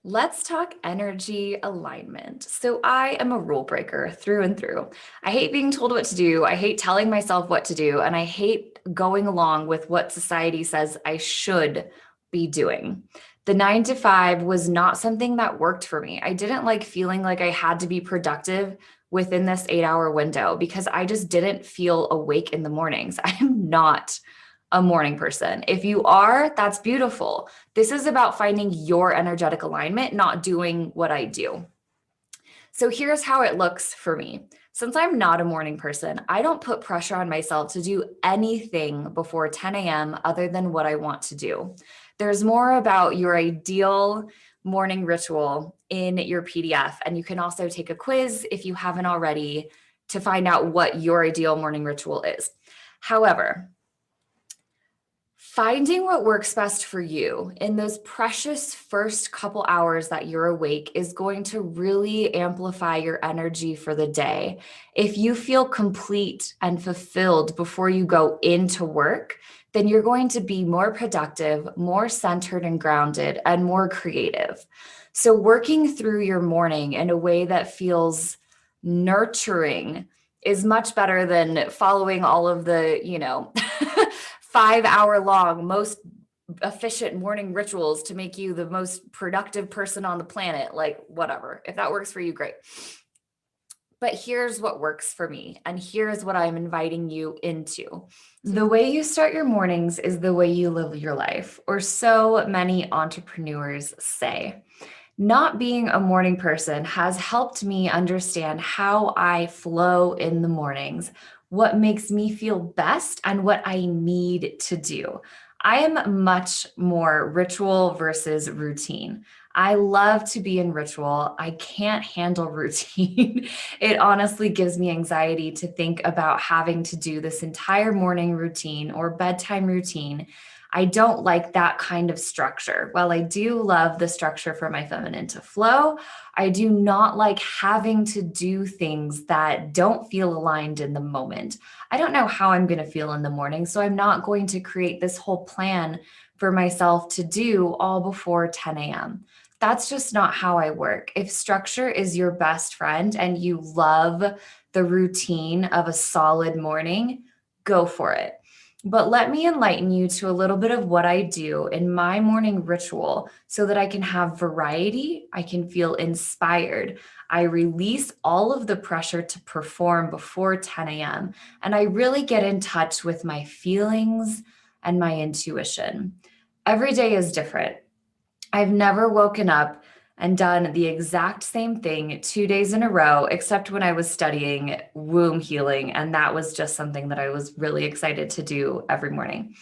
Let's talk energy alignment. So, I am a rule breaker through and through. I hate being told what to do. I hate telling myself what to do. And I hate going along with what society says I should be doing. The 9 to 5 was not something that worked for me. I didn't like feeling like I had to be productive within this 8 hour window because I just didn't feel awake in the mornings. I am not a morning person. If you are, that's beautiful. This is about finding your energetic alignment, not doing what I do. So here's how it looks for me. Since I'm not a morning person, I don't put pressure on myself to do anything before 10 a.m. other than what I want to do. There's more about your ideal morning ritual in your PDF, and you can also take a quiz if you haven't already to find out what your ideal morning ritual is. However, finding what works best for you in those precious first couple hours that you're awake is going to really amplify your energy for the day. If you feel complete and fulfilled before you go into work, then you're going to be more productive, more centered and grounded, and more creative. So, working through your morning in a way that feels nurturing is much better than following all of the, 5 hour long, most efficient morning rituals to make you the most productive person on the planet. Like, whatever. If that works for you, great. But here's what works for me, and here's what I'm inviting you into. The way you start your mornings is the way you live your life, or so many entrepreneurs say. Not being a morning person has helped me understand how I flow in the mornings, what makes me feel best, and what I need to do. I am much more ritual versus routine. I love to be in ritual. I can't handle routine. It honestly gives me anxiety to think about having to do this entire morning routine or bedtime routine. I don't like that kind of structure. While I do love the structure for my feminine to flow, I do not like having to do things that don't feel aligned in the moment. I don't know how I'm going to feel in the morning, so I'm not going to create this whole plan for myself to do all before 10 a.m. That's just not how I work. If structure is your best friend and you love the routine of a solid morning, go for it. But let me enlighten you to a little bit of what I do in my morning ritual so that I can have variety, I can feel inspired. I release all of the pressure to perform before 10 a.m. and I really get in touch with my feelings and my intuition. Every day is different. I've never woken up and done the exact same thing 2 days in a row, except when I was studying womb healing. And that was just something that I was really excited to do every morning.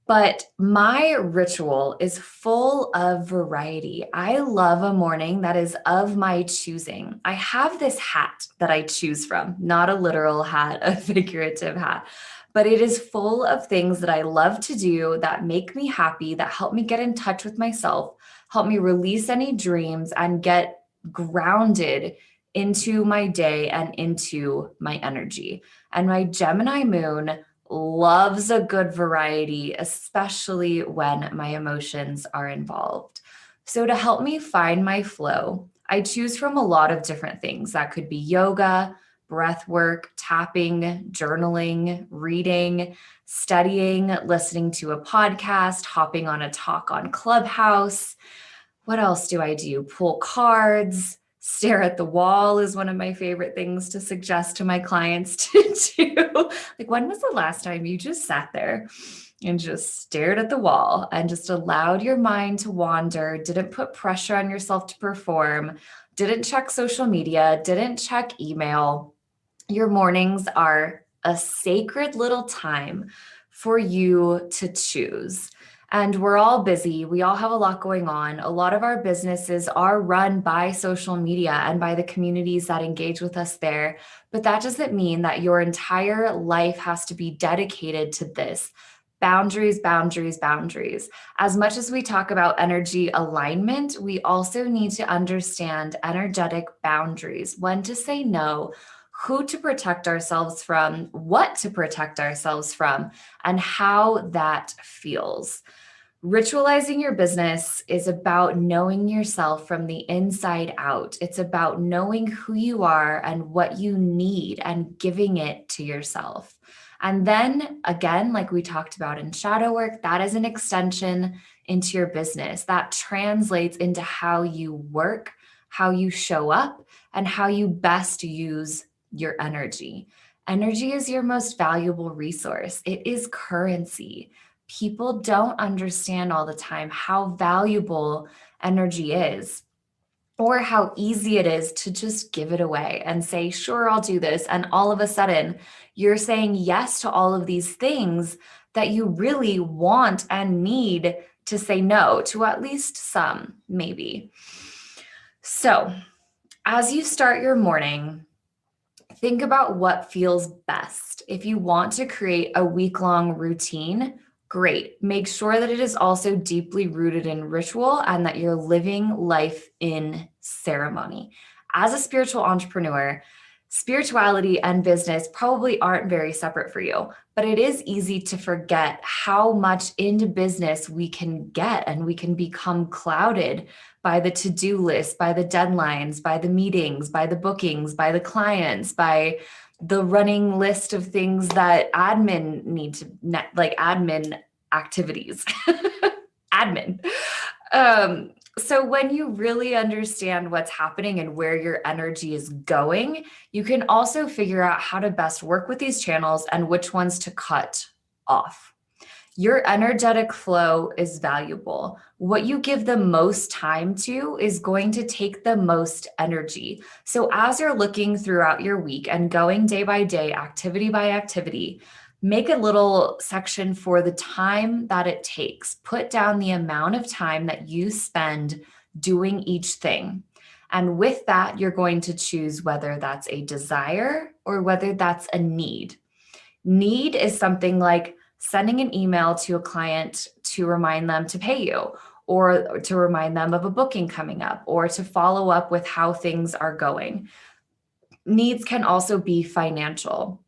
But my ritual is full of variety. I love a morning that is of my choosing. I have this hat that I choose from, not a literal hat, a figurative hat, but it is full of things that I love to do that make me happy, that help me get in touch with myself, help me release any dreams, and get grounded into my day and into my energy. And my Gemini moon loves a good variety, especially when my emotions are involved. So, to help me find my flow, I choose from a lot of different things. That could be yoga, breath work, tapping, journaling, reading, studying, listening to a podcast, hopping on a talk on Clubhouse. What else do I do? Pull cards, stare at the wall is one of my favorite things to suggest to my clients to do. Like, when was the last time you just sat there and just stared at the wall and just allowed your mind to wander, didn't put pressure on yourself to perform, didn't check social media, didn't check email? Your mornings are a sacred little time for you to choose. And we're all busy. We all have a lot going on. A lot of our businesses are run by social media and by the communities that engage with us there. But that doesn't mean that your entire life has to be dedicated to this. Boundaries, boundaries, boundaries. As much as we talk about energy alignment, we also need to understand energetic boundaries, when to say no, who to protect ourselves from, what to protect ourselves from, and how that feels. Ritualizing your business is about knowing yourself from the inside out. It's about knowing who you are and what you need and giving it to yourself. And then again, like we talked about in shadow work, that is an extension into your business. That translates into how you work, how you show up, and how you best use your energy. Energy is your most valuable resource. It is currency. People don't understand all the time how valuable energy is, or how easy it is to just give it away and say, sure, I'll do this. And all of a sudden, you're saying yes to all of these things that you really want and need to say no to, at least some, maybe. So, as you start your morning, think about what feels best. If you want to create a week-long routine, great. Make sure that it is also deeply rooted in ritual and that you're living life in ceremony. As a spiritual entrepreneur, spirituality and business probably aren't very separate for you, but it is easy to forget how much into business we can get, and we can become clouded by the to-do list, by the deadlines, by the meetings, by the bookings, by the clients, by the running list of things that admin need to, like admin activities, admin. So when you really understand what's happening and where your energy is going, you can also figure out how to best work with these channels and which ones to cut off. Your energetic flow is valuable. What you give the most time to is going to take the most energy. So as you're looking throughout your week and going day by day, activity by activity, make a little section for the time that it takes. Put down the amount of time that you spend doing each thing. And with that, you're going to choose whether that's a desire or whether that's a need. Need is something like sending an email to a client to remind them to pay you, or to remind them of a booking coming up, or to follow up with how things are going. Needs can also be financial.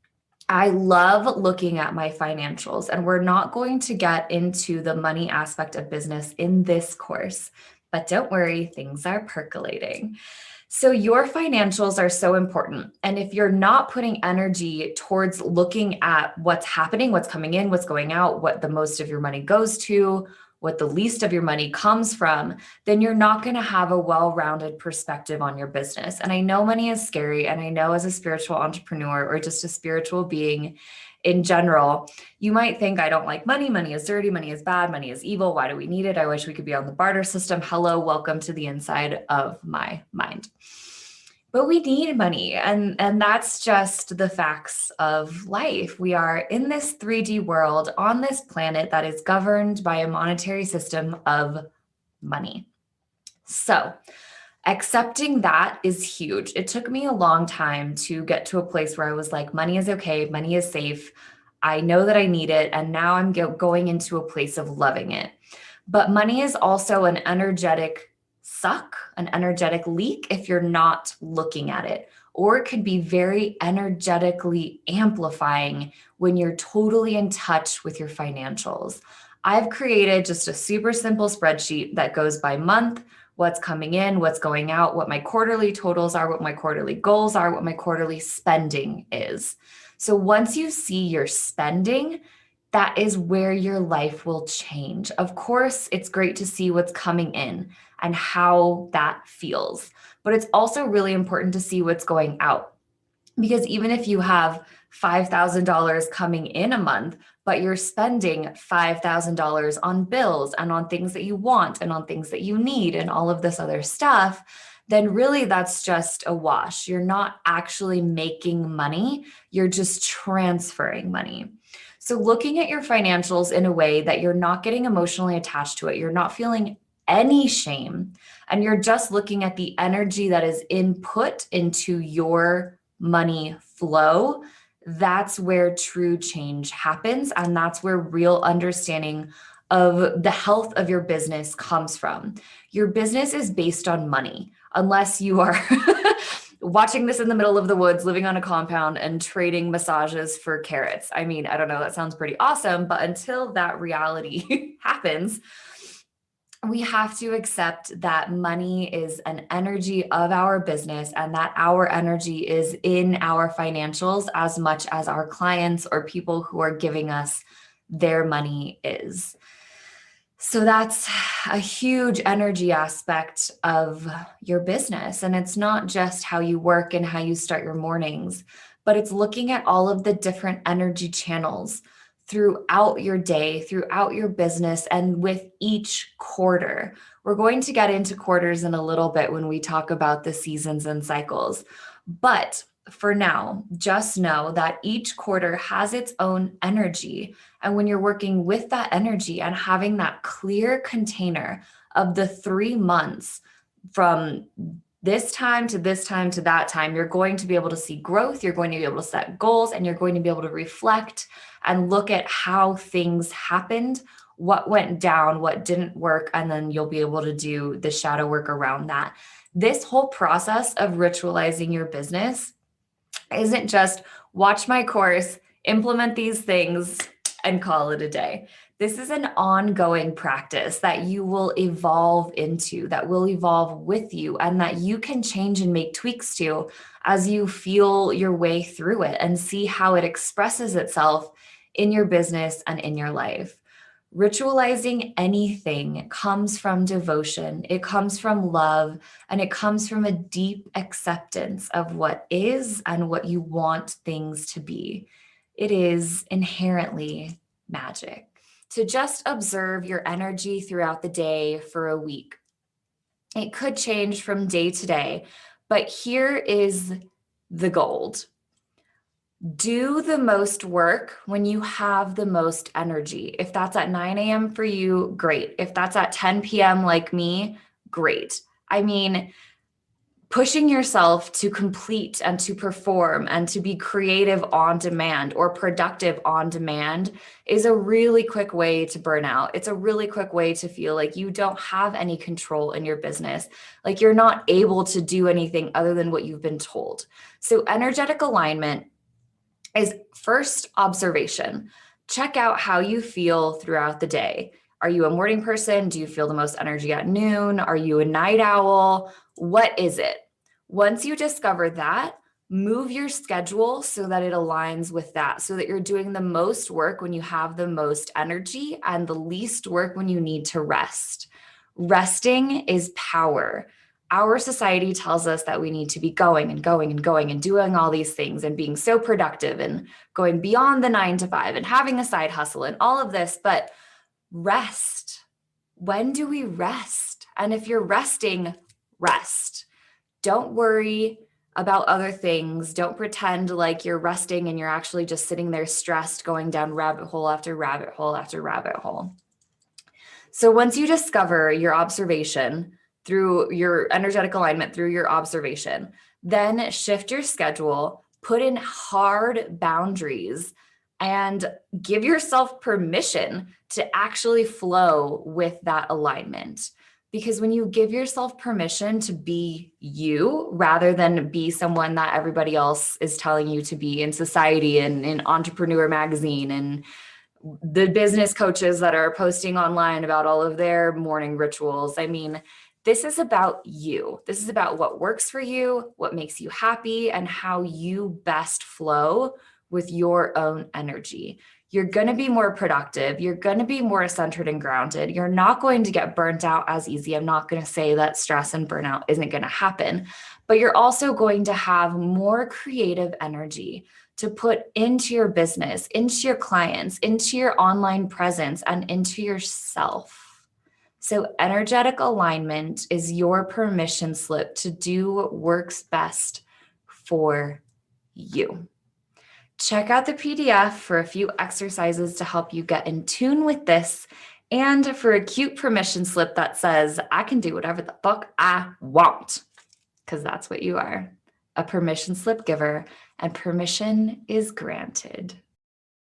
I love looking at my financials, and we're not going to get into the money aspect of business in this course, but don't worry, things are percolating. So your financials are so important. And if you're not putting energy towards looking at what's happening, what's coming in, what's going out, what the most of your money goes to, what the least of your money comes from, then you're not going to have a well-rounded perspective on your business. And I know money is scary. And I know as a spiritual entrepreneur or just a spiritual being in general, you might think, I don't like money. Money is dirty. Money is bad. Money is evil. Why do we need it? I wish we could be on the barter system. Hello, welcome to the inside of my mind. But we need money, and that's just the facts of life. We are in this 3D world on this planet that is governed by a monetary system of money. So accepting that is huge. It took me a long time to get to a place where I was like, money is okay, money is safe. I know that I need it, and now I'm going into a place of loving it. But money is also an energetic suck, an energetic leak if you're not looking at it. Or it could be very energetically amplifying when you're totally in touch with your financials. I've created just a super simple spreadsheet that goes by month, what's coming in, what's going out, what my quarterly totals are, what my quarterly goals are, what my quarterly spending is. So once you see your spending, that is where your life will change. Of course, it's great to see what's coming in and how that feels, but it's also really important to see what's going out. Because even if you have $5,000 coming in a month, but you're spending $5,000 on bills and on things that you want and on things that you need and all of this other stuff, then really that's just a wash. You're not actually making money. You're just transferring money. So looking at your financials in a way that you're not getting emotionally attached to it, you're not feeling any shame, and you're just looking at the energy that is input into your money flow, that's where true change happens. And that's where real understanding of the health of your business comes from. Your business is based on money, unless you are watching this in the middle of the woods, living on a compound and trading massages for carrots. I mean, I don't know, that sounds pretty awesome, but until that reality happens, we have to accept that money is an energy of our business and that our energy is in our financials as much as our clients or people who are giving us their money is. So that's a huge energy aspect of your business. And it's not just how you work and how you start your mornings, but it's looking at all of the different energy channels throughout your day, throughout your business, and with each quarter. We're going to get into quarters in a little bit when we talk about the seasons and cycles. But for now, just know that each quarter has its own energy. And when you're working with that energy and having that clear container of the 3 months from this time to this time to that time, you're going to be able to see growth, you're going to be able to set goals, and you're going to be able to reflect and look at how things happened, what went down, what didn't work, and then you'll be able to do the shadow work around that. This whole process of ritualizing your business isn't just watch my course, implement these things, and call it a day. This is an ongoing practice that you will evolve into, that will evolve with you, and that you can change and make tweaks to as you feel your way through it and see how it expresses itself in your business and in your life. Ritualizing anything comes from devotion, it comes from love, and it comes from a deep acceptance of what is and what you want things to be. It is inherently magic. To just observe your energy throughout the day for a week. It could change from day to day, but here is the gold. Do the most work when you have the most energy. If that's at 9 a.m. for you, great. If that's at 10 p.m. like me, great. I mean, pushing yourself to complete and to perform and to be creative on demand or productive on demand is a really quick way to burn out. It's a really quick way to feel like you don't have any control in your business, like you're not able to do anything other than what you've been told. So energetic alignment is first observation. Check out how you feel throughout the day. Are you a morning person? Do you feel the most energy at noon? Are you a night owl? What is it? Once you discover that, move your schedule so that it aligns with that, so that you're doing the most work when you have the most energy and the least work when you need to rest. Resting is power. Our society tells us that we need to be going and going and going and doing all these things and being so productive and going beyond the 9 to 5 and having a side hustle and all of this, but rest. When do we rest? And if you're resting, rest. Don't worry about other things. Don't pretend like you're resting and you're actually just sitting there stressed, going down rabbit hole after rabbit hole after rabbit hole. So once you discover your observation through your energetic alignment, through your observation, then shift your schedule, put in hard boundaries, and give yourself permission to actually flow with that alignment. Because when you give yourself permission to be you rather than be someone that everybody else is telling you to be in society and in Entrepreneur Magazine and the business coaches that are posting online about all of their morning rituals, I mean, this is about you. This is about what works for you, what makes you happy, and how you best flow with your own energy. You're going to be more productive. You're going to be more centered and grounded. You're not going to get burnt out as easy. I'm not going to say that stress and burnout isn't going to happen, but you're also going to have more creative energy to put into your business, into your clients, into your online presence, and into yourself. So energetic alignment is your permission slip to do what works best for you. Check out the PDF for a few exercises to help you get in tune with this and for a cute permission slip that says, I can do whatever the fuck I want, because that's what you are, a permission slip giver, and permission is granted.